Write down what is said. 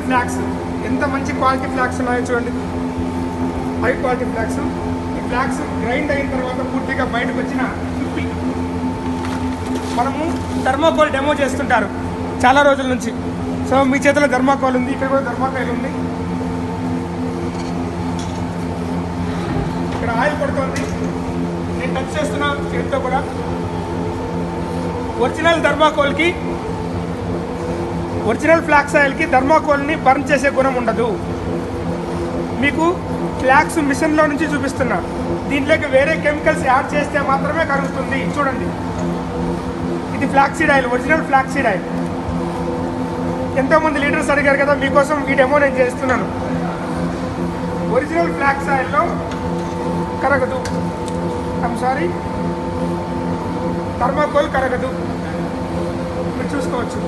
Flax, ఎంత మంచి quality flax ఉన్నాయో చూడండి, హై క్వాలిటీ ఫ్లాక్స్. ఈ ఫ్లాక్స్ గ్రైండ్ అయిన తర్వాత పూర్తిగా బయటకు వచ్చిన పిప్పి. మనము థర్మాకోల్ డెమో చేస్తుంటారు చాలా రోజుల నుంచి. సో మీ చేతిలో థర్మాకోల్ ఉంది, ఇక్కడ కూడా థర్మాకోల్ ఉంది. ఇక్కడ ఆయిల్ పడుతుంది, నేను టచ్ చేస్తున్నా చేతితో కూడా. ఒరిజినల్ థర్మాకోల్కి, ఒరిజినల్ ఫ్లాక్స్ ఆయిల్కి థర్మాకోల్ని బర్న్ చేసే గుణం ఉండదు. మీకు ఫ్లాక్స్ మిషన్లో నుంచి చూపిస్తున్నా, దీంట్లోకి వేరే కెమికల్స్ యాడ్ చేస్తే మాత్రమే కరుగుతుంది. చూడండి, ఇది flaxseed oil, original flaxseed oil. ఎంతోమంది లీడర్స్ అడిగారు కదా, మీకోసం ఈ డెమో నేను చేస్తున్నాను. ఒరిజినల్ ఫ్లాక్స్ ఆయిల్లో కరగదు, ఐమ్ సారీ, థర్మాకోల్ కరగదు, మీరు చూసుకోవచ్చు.